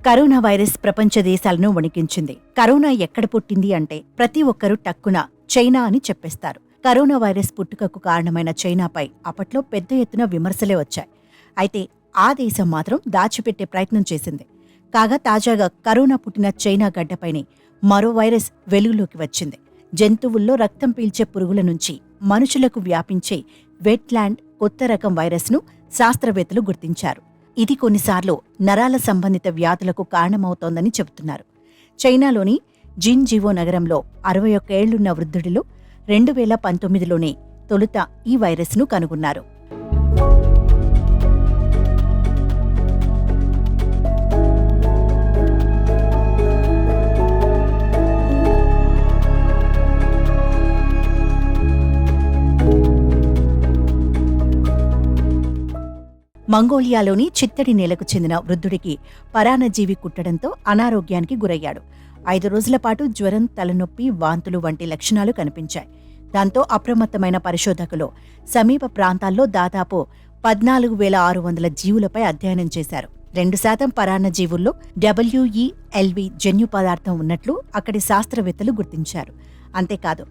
Corona virus ప్రపంచ దేశాలను వణికించింది. Corona ఎక్కడ పుట్టింది అంటే ప్రతి ఒక్కరూ టక్కున చైనా అని చెప్పేస్తారు. కరోనా వైరస్ పుట్టుకకు కారణమైన చైనాపై అప్పట్లో పెద్ద ఎత్తున విమర్శలే వచ్చాయి. అయితే ఆ దేశం మాత్రం దాచిపెట్టే ప్రయత్నం చేసింది. కాగా తాజాగా కరోనా పుట్టిన చైనా గడ్డపైనే మరో వైరస్ వెలుగులోకి వచ్చింది. జంతువుల్లో రక్తం పీల్చే పురుగుల నుంచి మనుషులకు వ్యాపించే వెట్లాండ్ కొత్త రకం వైరస్ను శాస్త్రవేత్తలు గుర్తించారు. ఇది కొన్నిసార్లు నరాల సంబంధిత వ్యాధులకు కారణమవుతోందని చెబుతున్నారు. చైనాలోని జిన్జివో నగరంలో 61 ఏళ్లున్న వృద్ధుడిలో 2019లోనే తొలుత ఈ వైరస్ను కనుగొన్నారు. మంగోలియాలోని చిత్తడి నేలకు చెందిన వృద్ధుడికి పరాన్నజీవి కుట్టడంతో అనారోగ్యానికి గురయ్యాడు. 5 రోజుల పాటు జ్వరం, తలనొప్పి, వాంతులు వంటి లక్షణాలు కనిపించాయి. దాంతో అప్రమత్తమైన పరిశోధకులు సమీప ప్రాంతాల్లో దాదాపు 14,600 జీవులపై అధ్యయనం చేశారు. 2% పరాన్నజీవుల్లో WELV జన్యు పదార్థం ఉన్నట్లు అక్కడి శాస్త్రవేత్తలు గుర్తించారు. అంతేకాదు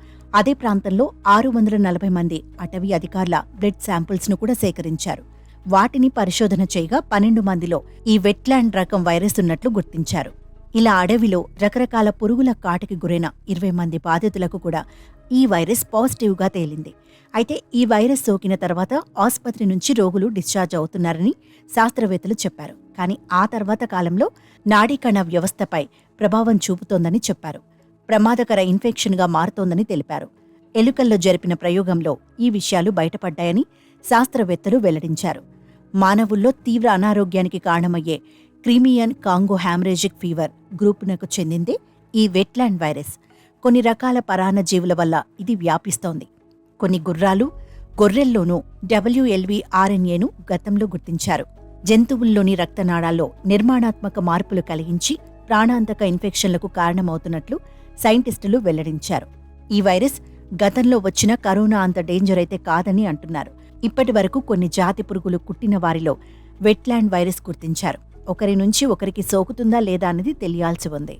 అదే ప్రాంతంలో 640 మంది అటవీ అధికారుల బ్లడ్ శాంపిల్స్ను కూడా సేకరించారు. వాటిని పరిశోధన చేయగా 12 మందిలో ఈ వెట్లాండ్ రకం వైరస్ ఉన్నట్లు గుర్తించారు. ఇలా అడవిలో రకరకాల పురుగుల కాటికి గురైన 20 మంది బాధితులకు కూడా ఈ వైరస్ పాజిటివ్గా తేలింది. అయితే ఈ వైరస్ సోకిన తర్వాత ఆసుపత్రి నుంచి రోగులు డిశ్చార్జ్ అవుతున్నారని శాస్త్రవేత్తలు చెప్పారు. కానీ ఆ తర్వాత కాలంలో నాడీకణ వ్యవస్థపై ప్రభావం చూపుతోందని చెప్పారు. ప్రమాదకర ఇన్ఫెక్షన్గా మారుతోందని తెలిపారు. ఎలుకల్లో జరిపిన ప్రయోగంలో ఈ విషయాలు బయటపడ్డాయని శాస్త్రవేత్తలు వెల్లడించారు. మానవుల్లో తీవ్ర అనారోగ్యానికి కారణమయ్యే క్రిమియన్ కాంగో హ్యామరేజిక్ ఫీవర్ గ్రూపునకు చెందిందే ఈ వెట్లాండ్ వైరస్. కొన్ని రకాల పరాన్నజీవుల వల్ల ఇది వ్యాపిస్తోంది. కొన్ని గొర్రెల్లోనూ WLV RNAను గతంలో గుర్తించారు. జంతువుల్లోని రక్తనాళాల్లో నిర్మాణాత్మక మార్పులు కలిగించి ప్రాణాంతక ఇన్ఫెక్షన్లకు కారణమవుతున్నట్లు సైంటిస్టులు వెల్లడించారు. ఈ వైరస్ గతంలో వచ్చిన కరోనా అంత డేంజర్ అయితే కాదని అంటున్నారు. ఇప్పటి వరకు కొన్ని జాతి పురుగులు కుట్టిన వారిలో వెట్లాండ్ వైరస్ గుర్తించారు. ఒకరి నుంచి ఒకరికి సోకుతుందా లేదా అనేది తెలియాల్సి ఉంది.